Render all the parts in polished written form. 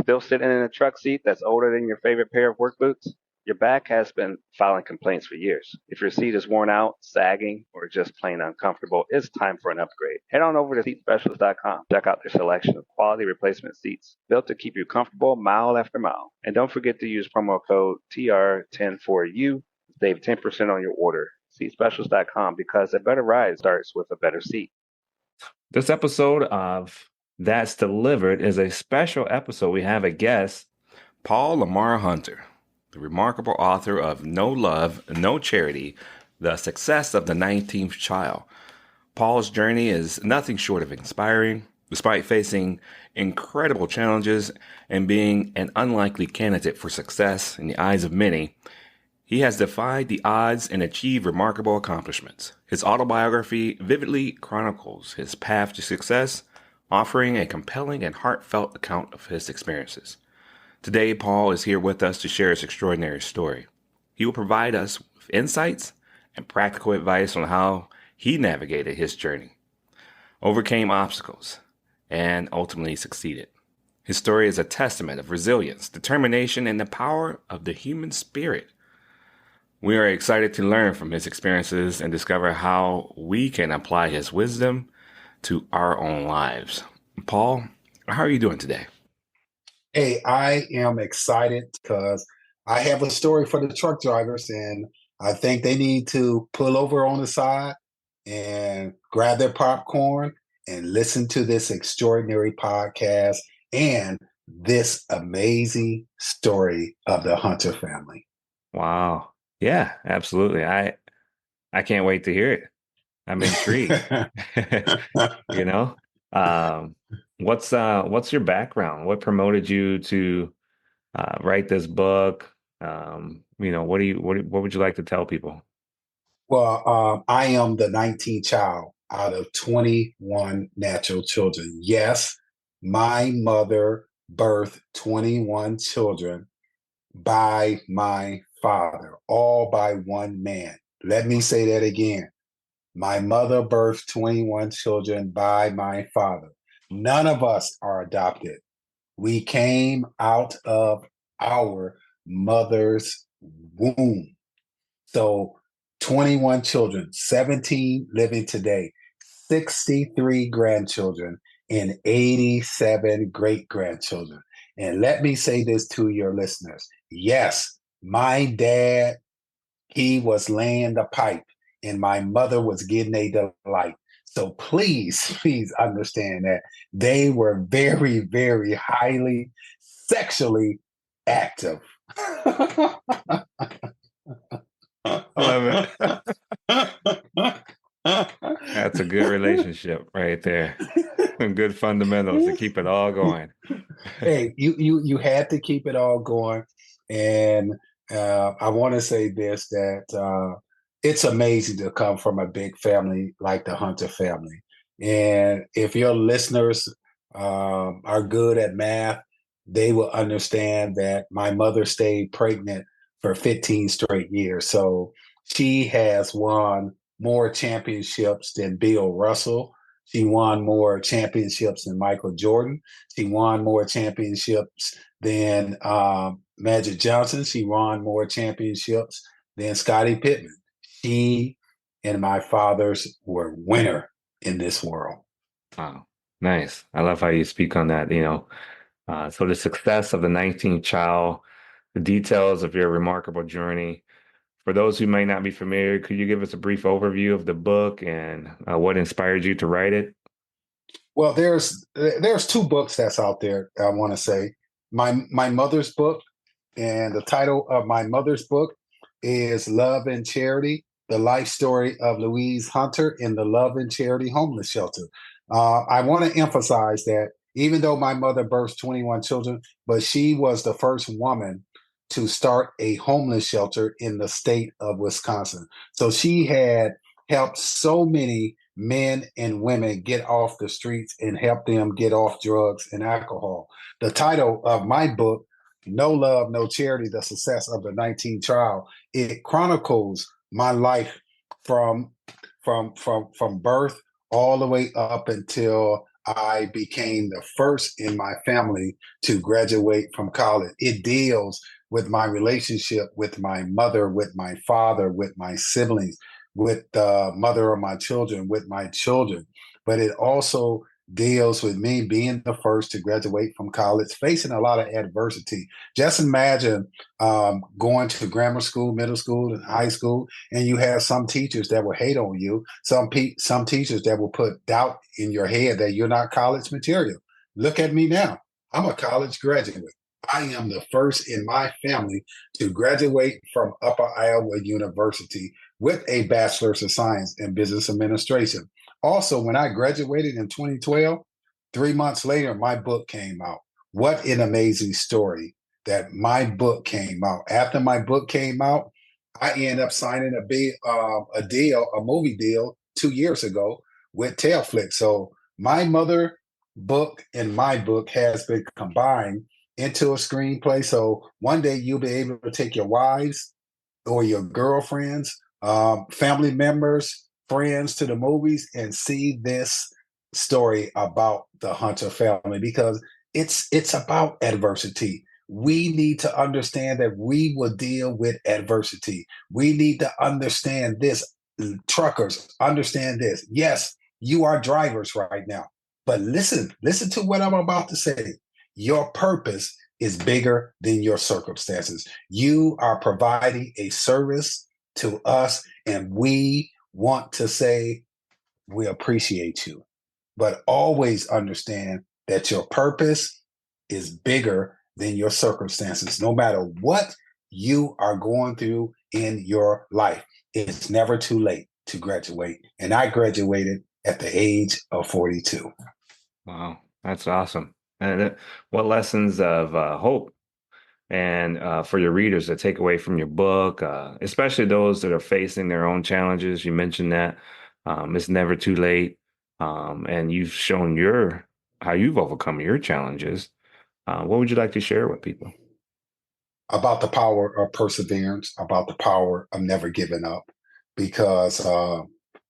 Still sitting in a truck seat that's older than your favorite pair of work boots? Your back has been filing complaints for years. If your seat is worn out, sagging, or just plain uncomfortable, it's time for an upgrade. Head on over to seatspecialist.com. Check out their selection of quality replacement seats built to keep you comfortable mile after mile. And don't forget to use promo code TR10 4U to save 10% on your order. Seatspecialist.com, because a better ride starts with a better seat. This episode of That's Delivered is a special episode. We have a guest, Paul Lamar Hunter, the remarkable author of No Love, No Charity, The Success of the 19th Child. Paul's journey is nothing short of inspiring. Despite facing incredible challenges and being an unlikely candidate for success in the eyes of many, he has defied the odds and achieved remarkable accomplishments. His autobiography vividly chronicles his path to success, offering a compelling and heartfelt account of his experiences. Today, Paul is here with us to share his extraordinary story. He will provide us with insights and practical advice on how he navigated his journey, overcame obstacles, and ultimately succeeded. His story is a testament of resilience, determination, and the power of the human spirit. We are excited to learn from his experiences and discover how we can apply his wisdom to our own lives. Paul, how are you doing today? Hey, I am excited because I have a story for the truck drivers, and I think they need to pull over on the side and grab their popcorn and listen to this extraordinary podcast and this amazing story of the Hunter family. Wow. Yeah, absolutely. I can't wait to hear it. I'm intrigued. You know, what's your background? What promoted you to write this book? What would you like to tell people? Well, I am the 19th child out of 21 natural children. Yes, my mother birthed 21 children by my father, all by one man. Let me say that again. My mother birthed 21 children by my father. None of us are adopted. We came out of our mother's womb. So 21 children, 17 living today, 63 grandchildren, and 87 great-grandchildren. And let me say this to your listeners. Yes, my dad, he was laying the pipe, and my mother was getting a delight. So please understand that they were very, very highly sexually active. Love it. That's a good relationship right there. Some good fundamentals to keep it all going. Hey, you had to keep it all going. And I want to say this, that it's amazing to come from a big family like the Hunter family. And if your listeners are good at math, they will understand that my mother stayed pregnant for 15 straight years. So she has won more championships than Bill Russell. She won more championships than Michael Jordan. She won more championships than Magic Johnson. She won more championships than Scottie Pippen. She and my fathers were winner in this world. Wow. Nice. I love how you speak on that, so the success of the 19th child, the details of your remarkable journey. For those who might not be familiar, could you give us a brief overview of the book and what inspired you to write it? Well, there's two books that's out there, I want to say. My mother's book, and the title of my mother's book is Love and Charity, the life story of Louise Hunter in the Love and Charity Homeless Shelter. I want to emphasize that even though my mother birthed 21 children, but she was the first woman to start a homeless shelter in the state of Wisconsin. So she had helped so many men and women get off the streets and help them get off drugs and alcohol. The title of my book, No Love, No Charity, The Success of the 19th Child, it chronicles my life from birth all the way up until I became the first in my family to graduate from college. It deals with my relationship with my mother, with my father, with my siblings, with the mother of my children, with my children. But it also deals with me being the first to graduate from college, facing a lot of adversity. Just imagine going to grammar school, middle school, and high school, and you have some teachers that will hate on you, some teachers that will put doubt in your head that you're not college material. Look at me now. I'm a college graduate. I am the first in my family to graduate from Upper Iowa University with a Bachelor's of Science in Business Administration. Also, when I graduated in 2012, 3 months later, my book came out. What an amazing story that my book came out. After my book came out, I ended up signing a movie deal 2 years ago with Tailflix. So my mother book and my book has been combined into a screenplay. So one day you'll be able to take your wives or your girlfriends, family members, friends to the movies and see this story about the Hunter family because it's about adversity. We need to understand that we will deal with adversity. We need to understand this. Truckers, understand this. Yes, you are drivers right now, but listen to what I'm about to say. Your purpose is bigger than your circumstances. You are providing a service to us, and we want to say we appreciate you. But always understand that your purpose is bigger than your circumstances, no matter what you are going through in your life. It's never too late to graduate. And I graduated at the age of 42. Wow, that's awesome. And what lessons of hope and for your readers to take away from your book, especially those that are facing their own challenges. You mentioned that it's never too late, and you've shown your how you've overcome your challenges. What would you like to share with people? About the power of perseverance, about the power of never giving up, because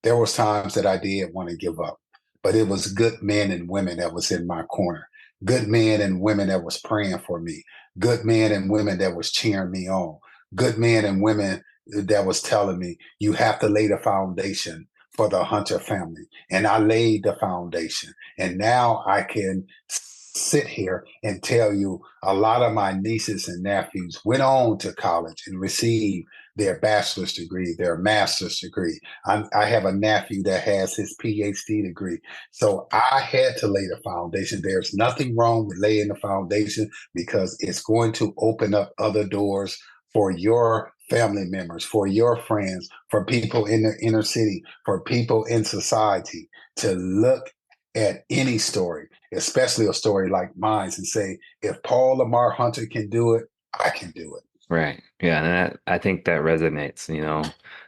there was times that I did want to give up, but it was good men and women that was in my corner, good men and women that was praying for me, good men and women that was cheering me on, good men and women that was telling me, you have to lay the foundation for the Hunter family. And I laid the foundation. And now I can sit here and tell you a lot of my nieces and nephews went on to college and received their bachelor's degree, their master's degree. I have a nephew that has his PhD degree. So I had to lay the foundation. There's nothing wrong with laying the foundation because it's going to open up other doors for your family members, for your friends, for people in the inner city, for people in society to look at any story, especially a story like mine, and say, if Paul Lamar Hunter can do it, I can do it. Right. Yeah, and I think that resonates,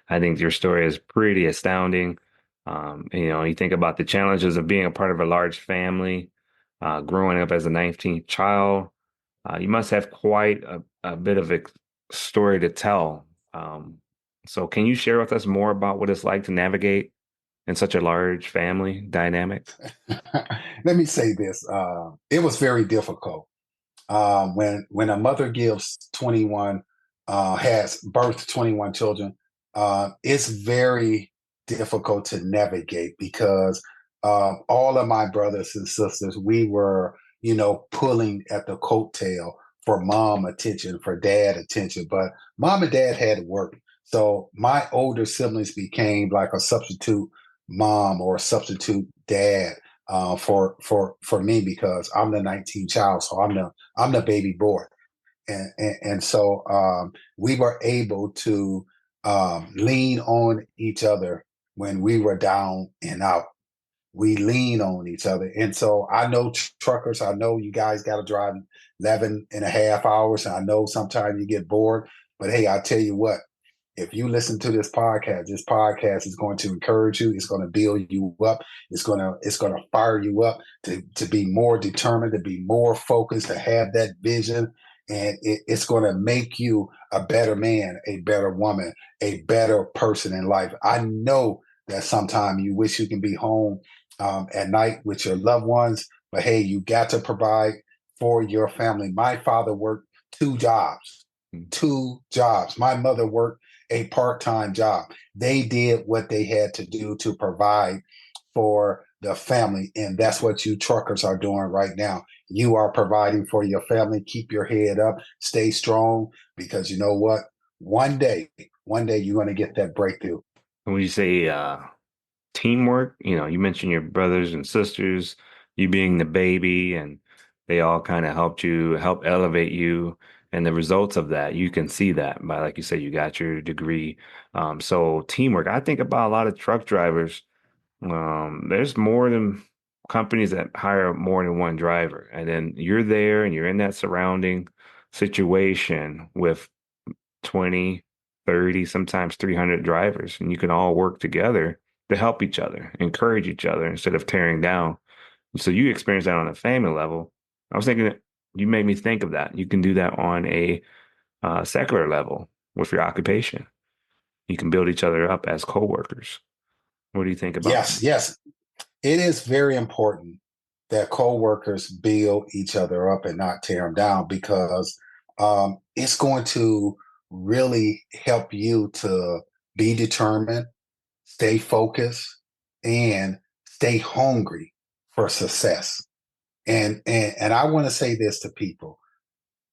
I think your story is pretty astounding. You think about the challenges of being a part of a large family, growing up as a 19th child. You must have quite a bit of a story to tell. So can you share with us more about what it's like to navigate in such a large family dynamic? Let me say this. It was very difficult. When a mother gives 21, has birth 21 children, it's very difficult to navigate because all of my brothers and sisters, we were, pulling at the coattail for mom attention, for dad attention, but mom and dad had to work. So my older siblings became like a substitute mom or a substitute dad for me because I'm the 19th child, so I'm the baby boy, and so we were able to lean on each other when we were down and out. We lean on each other, and so I know truckers. I know you guys got to drive 11 and a half hours, and I know sometimes you get bored. But hey, I tell you what, if you listen to this podcast is going to encourage you. It's going to build you up. It's going to fire you up to be more determined, to be more focused, to have that vision. And it's going to make you a better man, a better woman, a better person in life. I know that sometimes you wish you can be home at night with your loved ones. But hey, you got to provide for your family. My father worked 2 jobs, Mm. 2 jobs. My mother worked a part-time job. They did what they had to do to provide for the family. And that's what you truckers are doing right now. You are providing for your family. Keep your head up, stay strong, because you know what? One day you're going to get that breakthrough. When you say teamwork, you mentioned your brothers and sisters, you being the baby, and they all kind of help elevate you. And the results of that, you can see that by, like you said, you got your degree. So teamwork, I think about a lot of truck drivers. There's more than companies that hire more than one driver. And then you're there and you're in that surrounding situation with 20, 30, sometimes 300 drivers, and you can all work together to help each other, encourage each other instead of tearing down. So you experience that on a family level. I was thinking that you made me think of that. You can do that on a secular level with your occupation. You can build each other up as coworkers. What do you think about that? Yes, yes. It is very important that co-workers build each other up and not tear them down, because it's going to really help you to be determined, stay focused, and stay hungry for success. And I want to say this to people: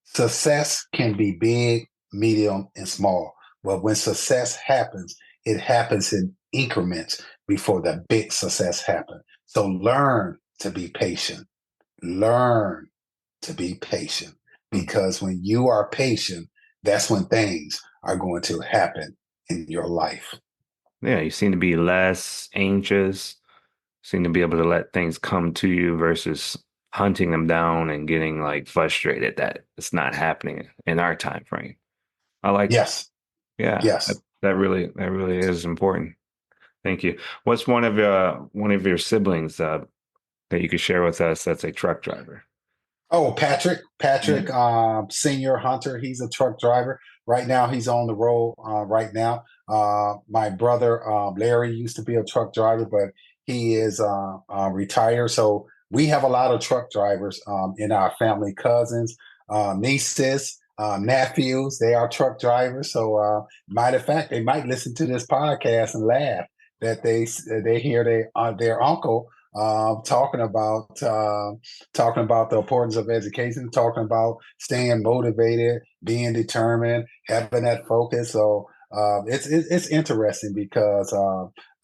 success can be big, medium, and small. But when success happens, it happens in increments before the big success happens. So learn to be patient. Learn to be patient. Hmm. Because when you are patient, that's when things are going to happen in your life. Yeah, you seem to be less anxious, seem to be able to let things come to you versus hunting them down and getting like frustrated that it's not happening in our time frame. I like that. Yes, Yeah, yes. that really is important. Thank you. What's one of your siblings that you could share with us that's a truck driver? Oh, Patrick, Mhm. Senior Hunter. He's a truck driver. Right now, he's on the road. Right now, my brother Larry used to be a truck driver, but he is retired. So we have a lot of truck drivers in our family. Cousins, nieces, nephews. They are truck drivers. So, matter of fact, they might listen to this podcast and laugh that they hear their uncle talking about. Talking about the importance of education, talking about staying motivated, being determined, having that focus. So it's interesting because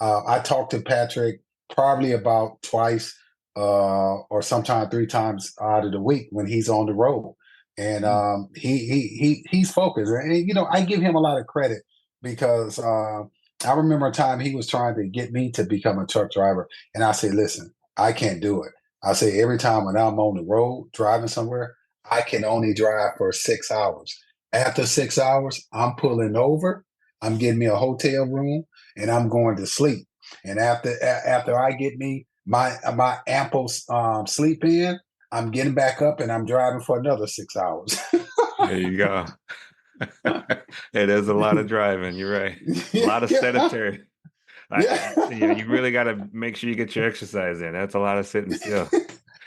I talk to Patrick probably about twice or sometimes 3 times out of the week when he's on the road, and he's focused. And I give him a lot of credit because I remember a time he was trying to get me to become a truck driver, and I said, "Listen, I can't do it." I say every time when I'm on the road driving somewhere, I can only drive for 6 hours. After 6 hours, I'm pulling over, I'm getting me a hotel room, and I'm going to sleep. And after I get me my ample sleep in, I'm getting back up and I'm driving for another 6 hours. There you go. It is a lot of driving. You're right. A lot of Yeah, sedentary. yeah, You really got to make sure you get your exercise in. That's a lot of sitting still.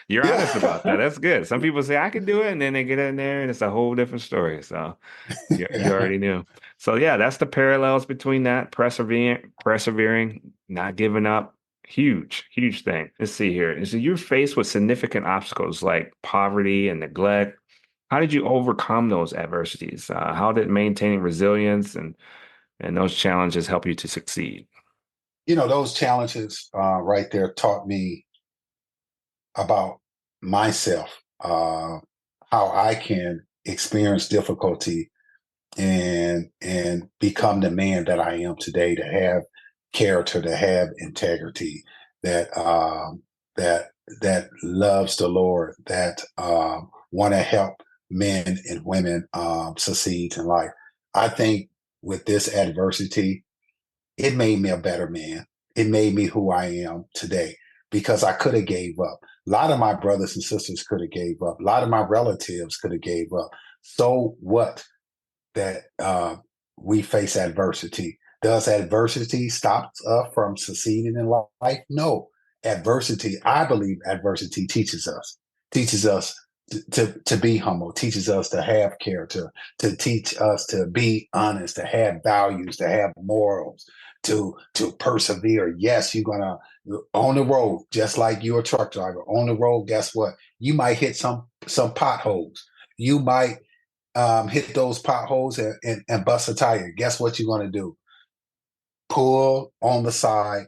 You're honest about that. yeah. That's good. Some people say I can do it, and then they get in there, and it's a whole different story. So you Yeah. already knew. So yeah, that's the parallels between that persevering, not giving up. Huge, huge thing. Let's see here. So you're faced with significant obstacles like poverty and neglect. How did you overcome those adversities? How did maintaining resilience and those challenges help you to succeed? Those challenges right there taught me about myself, how I can experience difficulty and become the man that I am today, to have character, to have integrity, that that loves the Lord, that want to help men and women succeed in life. I think with this adversity, it made me a better man. It made me who I am today, because I could have gave up. A lot of my brothers and sisters could have gave up. A lot of my relatives could have gave up. So what that we face adversity? Does adversity stop us from succeeding in life? No. adversity, I believe adversity teaches us to be humble, teaches us to have character, to teach us to be honest, to have values, to have morals, to persevere. Yes, you're gonna on the road, just like you're a truck driver. On the road, guess what? You might hit some potholes. You might hit those potholes and bust a tire. Guess what you're gonna do? Pull on the side,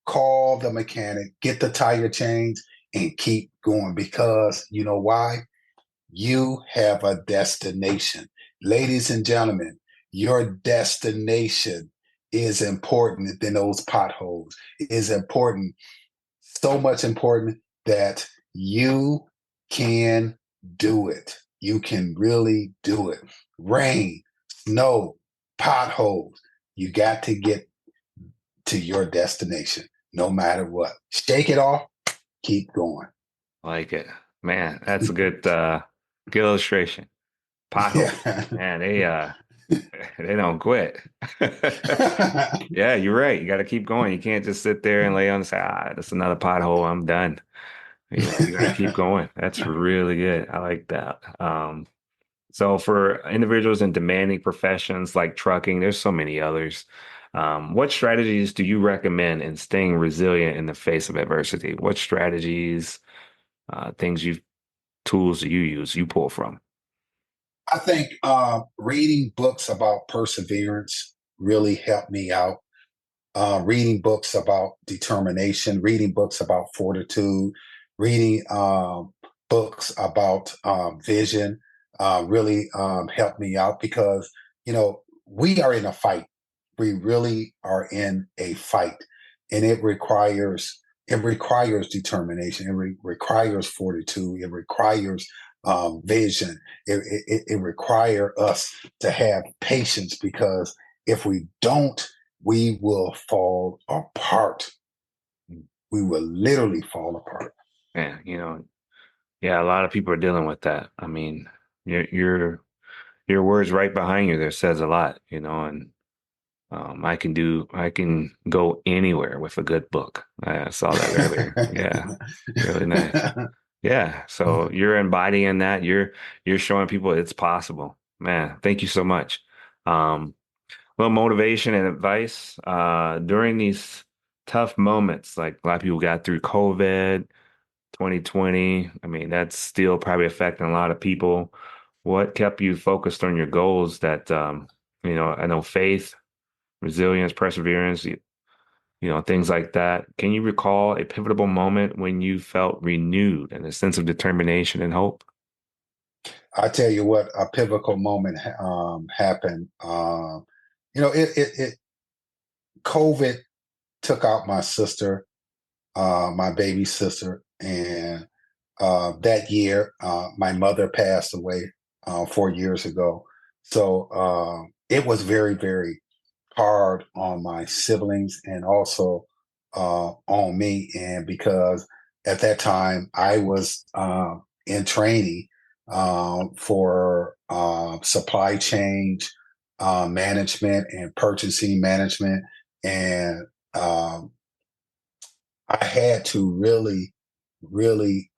call the mechanic, get the tire changed, and keep going because you know why? You have a destination. Ladies and gentlemen, your destination is important than those potholes. It is important, so much important that you can do it. You can really do it. Rain, snow, potholes. You got to get to your destination no matter what. Shake it off, keep going. Like it. Man, that's a good illustration. Potholes. Yeah. Man, they don't quit. Yeah, you're right. You got to keep going. You can't just sit there and lay on and say, that's another pothole. I'm done. You got to keep going. That's really good. I like that. So for individuals in demanding professions like trucking, there's so many others. What strategies do you recommend in staying resilient in the face of adversity? What strategies, tools do you use, you pull from? I think reading books about perseverance really helped me out. Reading books about determination, reading books about fortitude, reading books about vision really helped me out because, we are in a fight. We really are in a fight, and it requires determination. Requires fortitude. It requires vision. It requires us to have patience because if we don't, we will fall apart. We will literally fall apart. Yeah, yeah, a lot of people are dealing with that. I mean, your words right behind you there says a lot, and I can go anywhere with a good book. I saw that earlier. Yeah, really nice. Yeah, so you're embodying that. You're showing people it's possible. Man, thank you so much. Um, little motivation and advice during these tough moments, like a lot of people got through COVID, 2020. I mean, that's still probably affecting a lot of people. What kept you focused on your goals that, I know faith, resilience, perseverance, things like that. Can you recall a pivotal moment when you felt renewed and a sense of determination and hope? I tell you what, a pivotal moment happened. It COVID took out my sister, my baby sister, and that year, my mother passed away 4 years ago. So it was very, very hard on my siblings and also on me. And because at that time I was in training for supply chain management and purchasing management. And um, I had to really, really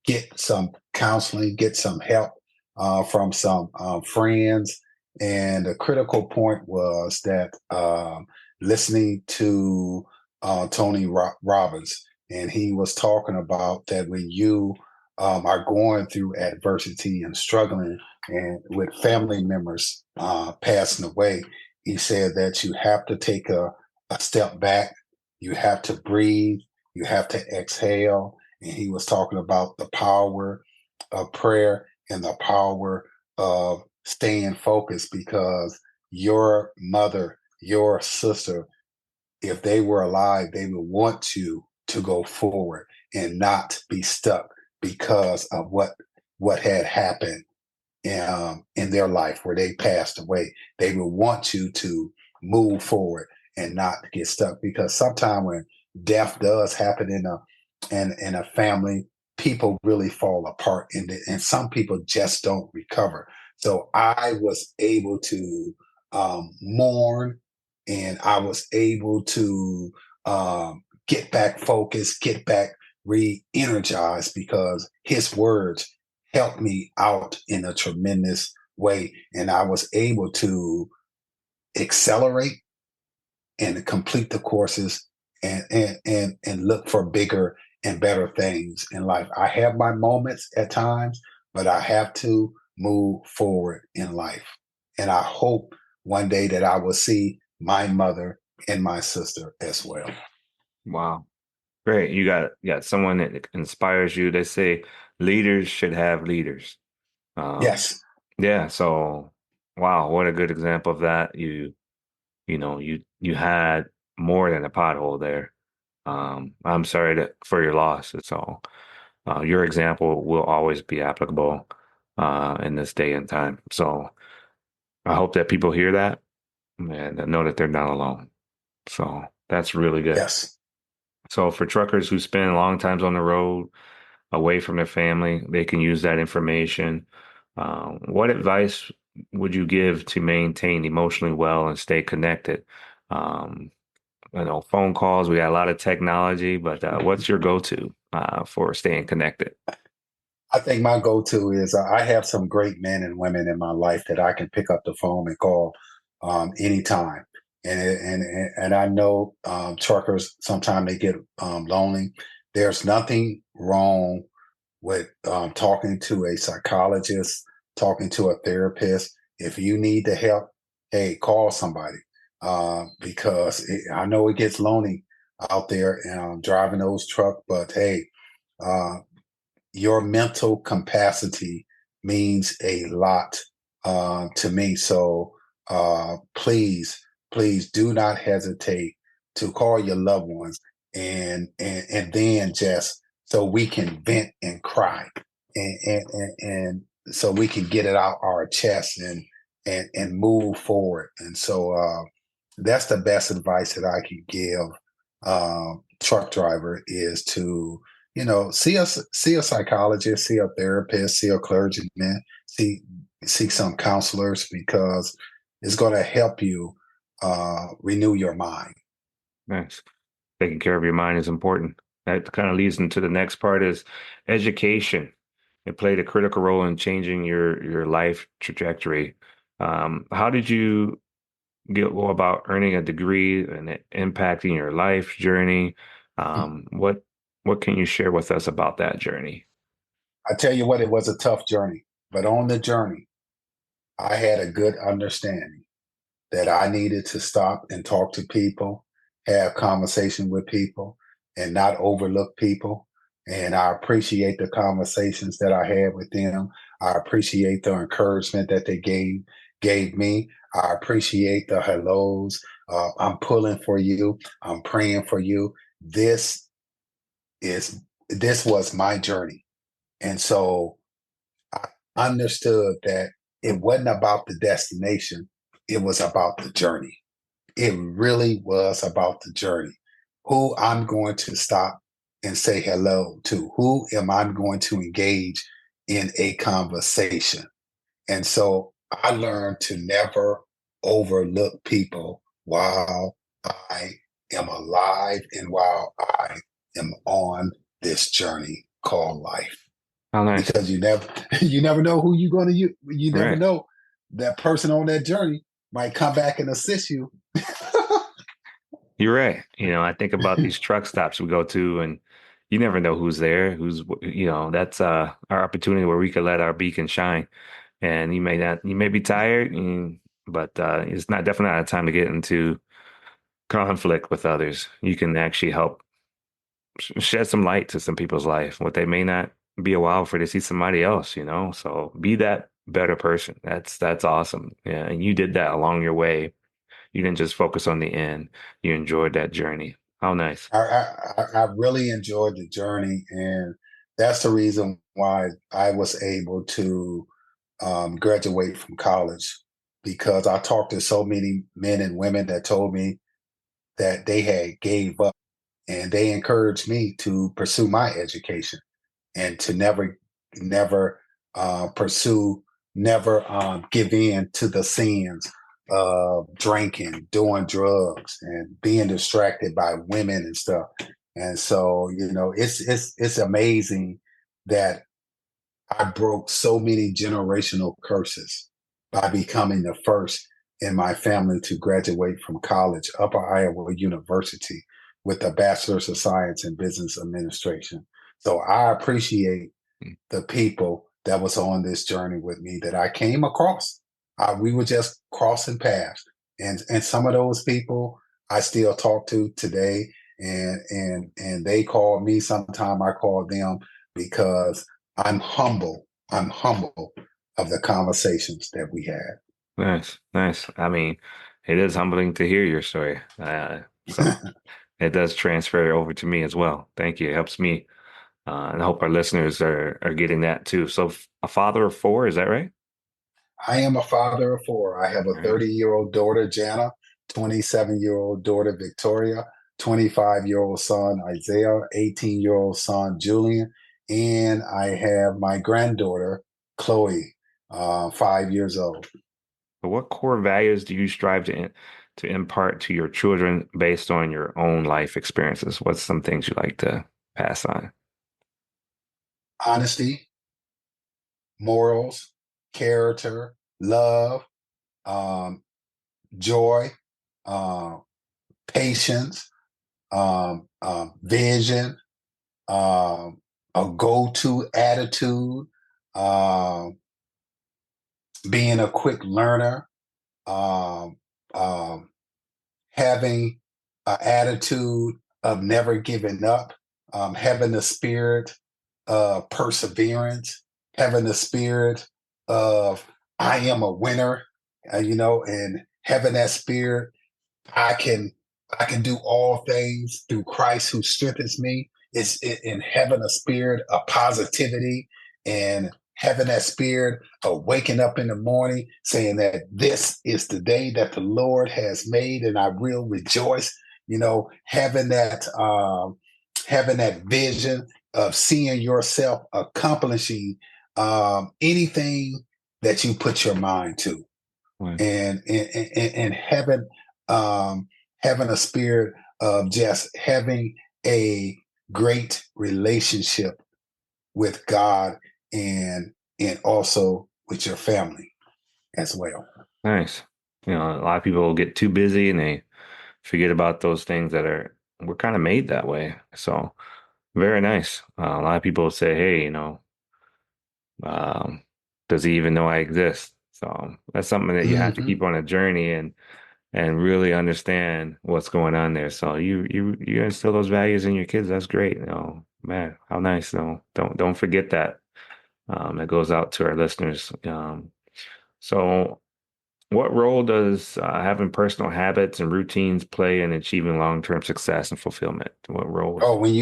get some counseling, get some help from some friends. And the critical point was that listening to Tony Robbins, and he was talking about that when you are going through adversity and struggling and with family members passing away, he said that you have to take a step back, you have to breathe, you have to exhale. And he was talking about the power of prayer and the power of staying focused because your mother, your sister, if they were alive, they would want you to go forward and not be stuck because of what had happened in their life where they passed away. They would want you to move forward and not get stuck because sometimes when death does happen in a family, people really fall apart and some people just don't recover. So I was able to mourn, and I was able to get back focused, get back re-energized, because his words helped me out in a tremendous way. And I was able to accelerate and complete the courses and look for bigger and better things in life. I have my moments at times, but I have to move forward in life. And I hope one day that I will see my mother and my sister as well. Wow. Great. You got someone that inspires you. They say leaders should have leaders. Um, Yes. yeah, so wow, what a good example of that. You had more than a pothole there. I'm sorry for your loss. It's all. Your example will always be applicable in this day and time. So I hope that people hear that and know that they're not alone. So that's really good. Yes. So for truckers who spend long times on the road, away from their family, they can use that information. What advice would you give to maintain emotionally well and stay connected? Um, phone calls, we got a lot of technology, but what's your go-to for staying connected? I think my go-to is I have some great men and women in my life that I can pick up the phone and call anytime. And I know truckers sometimes they get lonely. There's nothing wrong with talking to a psychologist, talking to a therapist. If you need the help, hey, call somebody, because I know it gets lonely out there driving those trucks. But hey, uh, your mental capacity means a lot to me. So please do not hesitate to call your loved ones and then just so we can vent and cry and so we can get it out our chest and move forward. And so that's the best advice that I can give truck driver is to see a psychologist, see a therapist, see a clergyman, see some counselors, because it's going to help you renew your mind. Nice. Taking care of your mind is important. That kind of leads into the next part is education. It played a critical role in changing your life trajectory. How did you go about earning a degree and it impacting your life journey? What can you share with us about that journey? I tell you what, it was a tough journey, but on the journey, I had a good understanding that I needed to stop and talk to people, have conversation with people, and not overlook people. And I appreciate the conversations that I had with them. I appreciate the encouragement that they gave me. I appreciate the hellos. I'm pulling for you. I'm praying for you. Is this was my journey, and so I understood that it wasn't about the destination; it was about the journey. It really was about the journey. Who I'm going to stop and say hello to? Who am I going to engage in a conversation? And so I learned to never overlook people while I am alive and while I am on this journey called life. How nice. Because you never know who you're going to you never Right. know that person on that journey might come back and assist you. You're right. I think about these truck stops we go to, and you never know who's there, that's our opportunity where we could let our beacon shine. And you may be tired, but it's not definitely not a time to get into conflict with others. You can actually help shed some light to some people's life, what they may not be a while for to see somebody else. So be that better person. That's awesome. Yeah, and you did that along your way. You didn't just focus on the end. You enjoyed that journey. How nice. I really enjoyed the journey, and that's the reason why I was able to graduate from college, because I talked to so many men and women that told me that they had gave up, and they encouraged me to pursue my education and to never pursue, never give in to the sins of drinking, doing drugs, and being distracted by women and stuff. And so, it's amazing that I broke so many generational curses by becoming the first in my family to graduate from college, Upper Iowa University, with a Bachelor's of Science in Business Administration. So I appreciate the people that was on this journey with me that I came across. We were just crossing paths, and some of those people I still talk to today, and they call me. Sometime I call them because I'm humble. I'm humble of the conversations that we had. Nice, nice. I mean, it is humbling to hear your story. So it does transfer over to me as well. Thank you. It helps me. And I hope our listeners are getting that too. So a father of four, is that right? I am a father of four. I have a Nice. 30-year-old daughter, Jana, 27-year-old daughter, Victoria, 25-year-old son, Isaiah, 18-year-old son, Julian, and I have my granddaughter, Chloe, 5 years old. So what core values do you strive to impart to your children based on your own life experiences? What's some things you like to pass on? Honesty, morals, character, love, um, joy, uh, patience, vision, um, a go-to attitude, um, being a quick learner, um, um, having an attitude of never giving up, having the spirit of perseverance, having the spirit of I am a winner, and having that spirit I can I can do all things through Christ who strengthens me. In having a spirit of positivity and having that spirit of waking up in the morning saying that this is the day that the Lord has made and I will rejoice. Having that vision of seeing yourself accomplishing anything that you put your mind to Right. and um, having a spirit of just having a great relationship with God and also with your family as well. Nice. A lot of people get too busy and they forget about those things we're kind of made that way. So very nice. A lot of people say, hey, um, does he even know I exist? So that's something that you have to Hmm. keep on a journey and really understand what's going on there. So you instill those values in your kids. That's great. Man, how nice. No, don't forget that. That goes out to our listeners. So what role does having personal habits and routines play in achieving long-term success and fulfillment? What role? Oh, when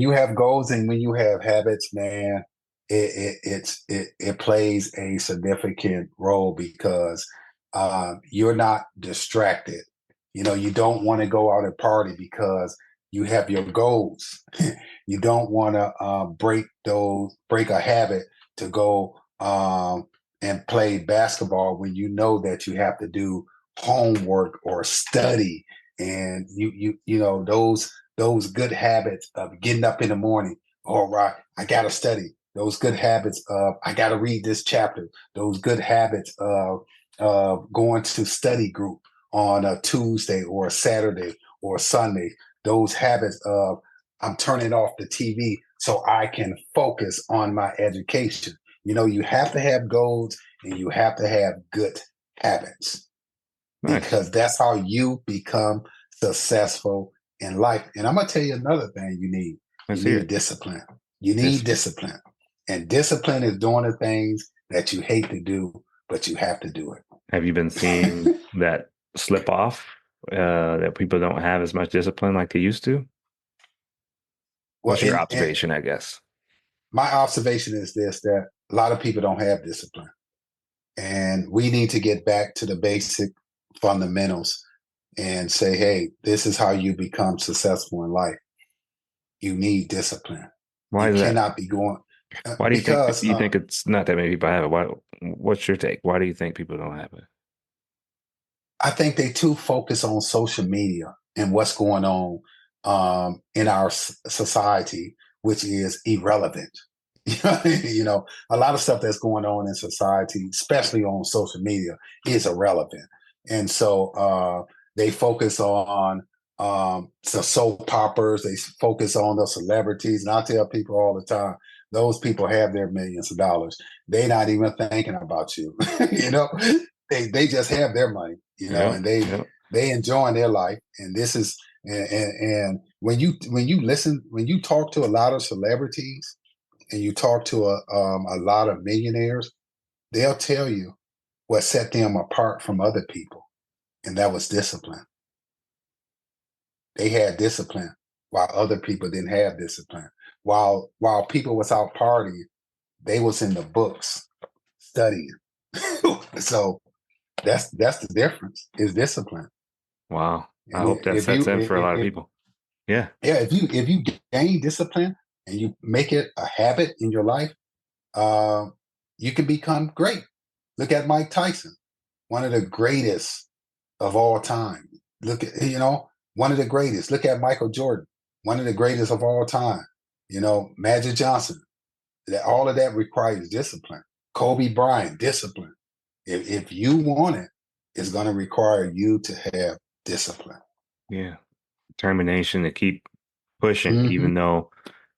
you have goals and when you have habits, man, it plays a significant role because you're not distracted. You don't want to go out and party because you have your goals. You don't want to break a habit to go and play basketball when you know that you have to do homework or study, and those good habits of getting up in the morning. All right, I got to study. Those good habits of I got to read this chapter. Those good habits of going to study group on a Tuesday or a Saturday or a Sunday. Those habits of I'm turning off the TV so I can focus on my education. You have to have goals and you have to have good habits Nice. because that's how you become successful in life. And I'm going to tell you another thing you need. You Let's hear need it. discipline. You This need discipline. And discipline is doing the things that you hate to do, but you have to do have you been seeing it. that slip off? That people don't have as much discipline like they used to? Well, What's your and observation, I guess? my observation is this, that a lot of people don't have discipline. And we need to get back to the basic fundamentals and say, hey, this is how you become successful in life. You need discipline. Why You is that? cannot be going Why do because you think it's not that many people have it? What's your take? Why do you think people don't have it? I think they too focus on social media and what's going on in our society, which is irrelevant. You know, a lot of stuff that's going on in society, especially on social media, is irrelevant. And so they focus on the soap operas, they focus on the celebrities. And I tell people all the time, those people have their millions of dollars. They're not even thinking about you. You know, they just have their money, you know, Yep. and Yep. they enjoying their life. And this is and when you listen, when you talk to a lot of celebrities and you talk to a lot of millionaires, they'll tell you what set them apart from other people, and that was discipline. They had discipline while other people didn't have discipline. While people was out partying, they was in the books studying. So that's the difference is discipline. Wow. I And hope that if sets you in for a lot of people. Yeah. yeah, if you gain discipline and you make it a habit in your life, uh, you can become great. Look at Mike Tyson, one of the greatest of all time. Look at, you know, one of the greatest. Look at Michael Jordan, one of the greatest of all time. You know, Magic Johnson. That all of that requires discipline. Kobe Bryant, discipline. If you want it, it's going to require you to have discipline. Yeah. Determination to keep pushing, Hmm. even though,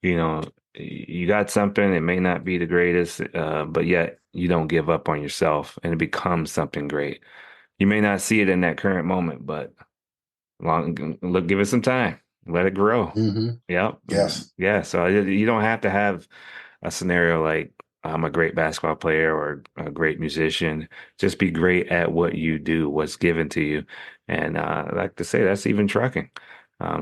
you know, you got something, it may not be the greatest, but yet you don't give up on yourself and it becomes something great. You may not see it in that current moment, but look, give it some time, let it grow. Hmm. Yep. Yes. Yeah. So you don't have to have a scenario like I'm a great basketball player or a great musician. Just be great at what you do, what's given to you. And I like to say that's even trucking.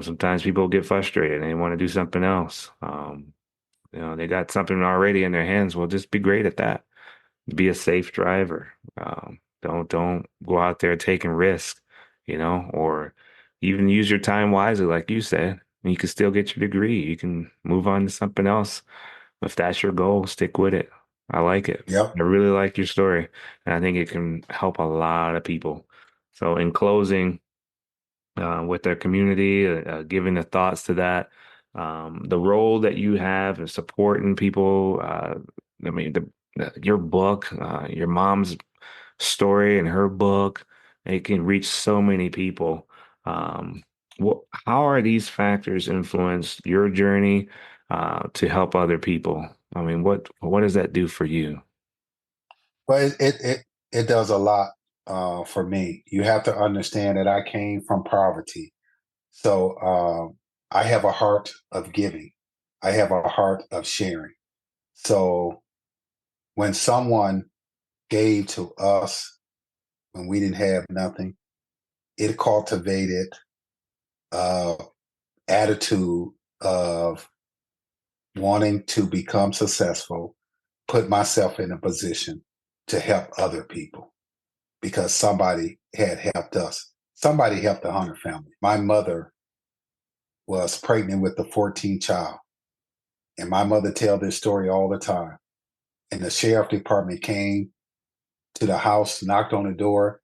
Sometimes people get frustrated and they want to do something else. You know, they got something already in their hands. Well, just be great at that. Be a safe driver. Don't go out there taking risks, you know, or even use your time wisely, like you said. You can still get your degree. You can move on to something else. If that's your goal, stick with it. I like it. Yep. I really like your story, and I think it can help a lot of people. So, in closing, with their community, giving the thoughts to that, the role that you have in supporting people. I mean, your book, your mom's story and her book, it can reach so many people. How are these factors influence your journey to help other people? I mean, what does that do for you? But it does a lot for me. You have to understand that I came from poverty. So I have a heart of giving. I have a heart of sharing. So when someone gave to us when we didn't have nothing, it cultivated uh, attitude of wanting to become successful, put myself in a position to help other people because somebody had helped us. Somebody helped the Hunter family. My mother was pregnant with the 14th child, and my mother tell this story all the time. And the sheriff department came to the house, knocked on the door,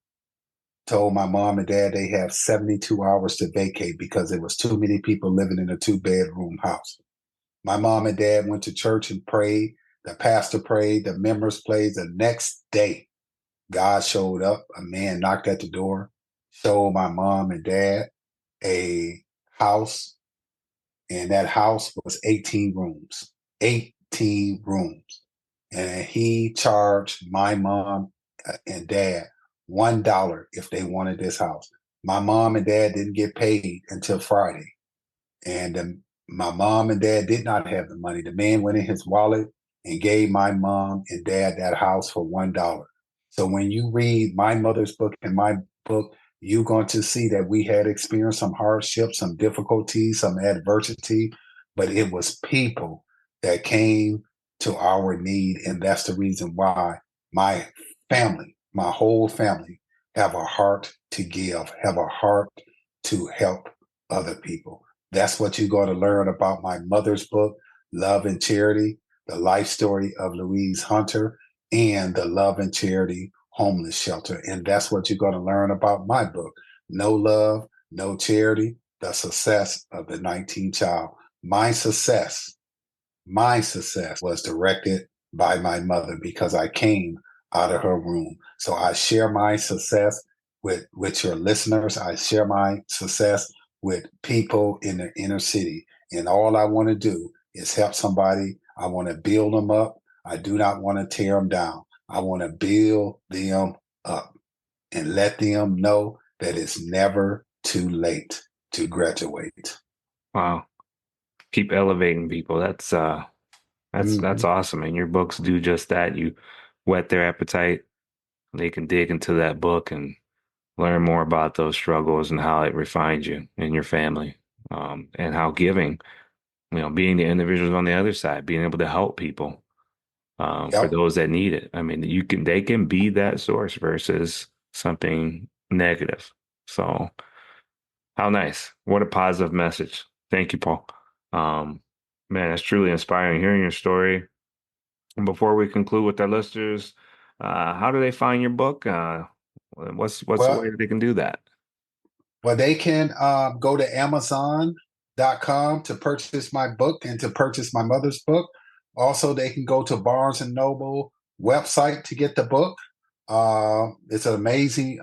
told my mom and dad they have 72 hours to vacate because there was too many people living in a two-bedroom house. My mom and dad went to church and prayed. The pastor prayed. The members prayed. The next day, God showed up. A man knocked at the door, showed my mom and dad a house, and that house was 18 rooms. 18 rooms. And he charged my mom and dad $1 if they wanted this house. My mom and dad didn't get paid until Friday. And my mom and dad did not have the money. The man went in his wallet and gave my mom and dad that house for $1. So when you read my mother's book and my book, you're going to see that we had experienced some hardships, some difficulties, some adversity, but it was people that came to our need. And that's the reason why my family, my whole family, have a heart to give, have a heart to help other people. That's what you're going to learn about my mother's book, Love and Charity, the life story of Louise Hunter, and the Love and Charity Homeless Shelter. And that's what you're going to learn about my book, No Love, No Charity, the success of the 19th child. My success was directed by my mother because I came out of her womb. So I share my success with your listeners. I share my success with people in the inner city. And all I want to do is help somebody. I want to build them up. I do not want to tear them down. I want to build them up and let them know that it's never too late to graduate. Wow. Keep elevating people. That's Mhm. awesome. And your books do just that. You whet their appetite. They can dig into that book and learn more about those struggles and how it refined you and your family. And how giving, being the individuals on the other side, being able to help people, for Yep. those that need it. I mean, they can be that source versus something negative. So how nice. What a positive message. Thank you, Paul. Um, Man, it's truly inspiring hearing your story. And before we conclude with our listeners, how do they find your book? What's the way Well, that they can do that? Well, they can go to Amazon.com to purchase my book and to purchase my mother's book. Also, they can go to Barnes and Noble website to get the book. It's an amazing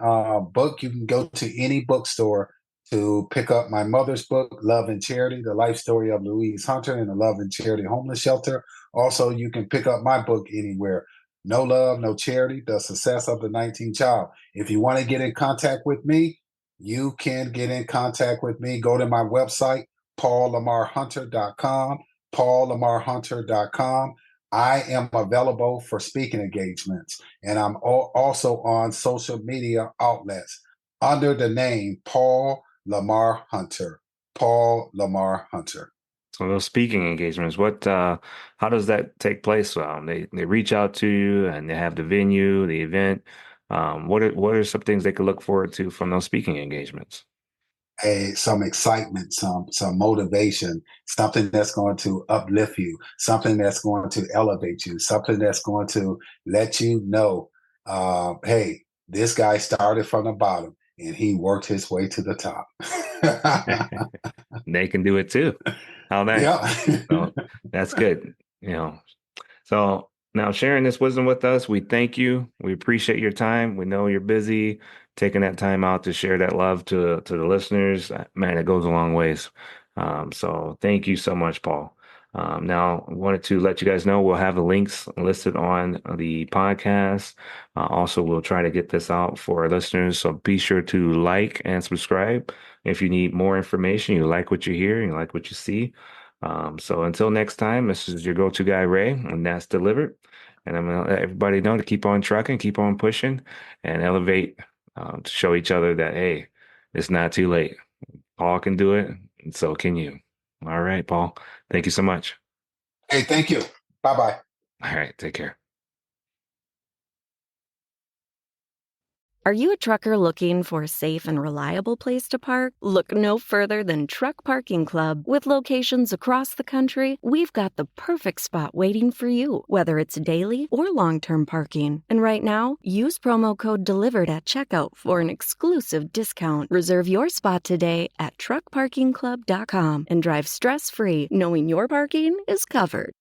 book. You can go to any bookstore to pick up my mother's book, Love and Charity, The Life Story of Louise Hunter and the Love and Charity Homeless Shelter. Also, you can pick up my book anywhere. No Love, No Charity, The Success of the 19th Child. If you want to get in contact with me, you can get in contact with me. Go to my website, paullamarhunter.com, paullamarhunter.com. I am available for speaking engagements, and I'm also on social media outlets under the name Paul Lamar Hunter. Paul Lamar Hunter. So those speaking engagements, how does that take place? They reach out to you and they have the venue, the event. What are some things they could look forward to from those speaking engagements? Some excitement, some motivation, something that's going to uplift you, something that's going to elevate you, something that's going to let you know, hey, this guy started from the bottom and he worked his way to the top. They can do it too. How nice. Yeah. So that's good. So now sharing this wisdom with us, we thank you. We appreciate your time. We know you're busy taking that time out to share that love to the listeners. Man, it goes a long ways. So thank you so much, Paul. Now, I wanted to let you guys know we'll have the links listed on the podcast. Also, we'll try to get this out for our listeners. So be sure to like and subscribe. If you need more information, you like what you hear, you like what you see. So until next time, this is your go-to guy, Ray, and that's delivered. And I'm going to let everybody know to keep on trucking, keep on pushing, and elevate, to show each other that, hey, it's not too late. Paul can do it, and so can you. All right, Paul. Thank you so much. Hey, thank you. Bye-bye. All right, take care. Are you a trucker looking for a safe and reliable place to park? Look no further than Truck Parking Club. With locations across the country, we've got the perfect spot waiting for you, whether it's daily or long-term parking. And right now, use promo code DELIVERED at checkout for an exclusive discount. Reserve your spot today at truckparkingclub.com and drive stress-free, knowing your parking is covered.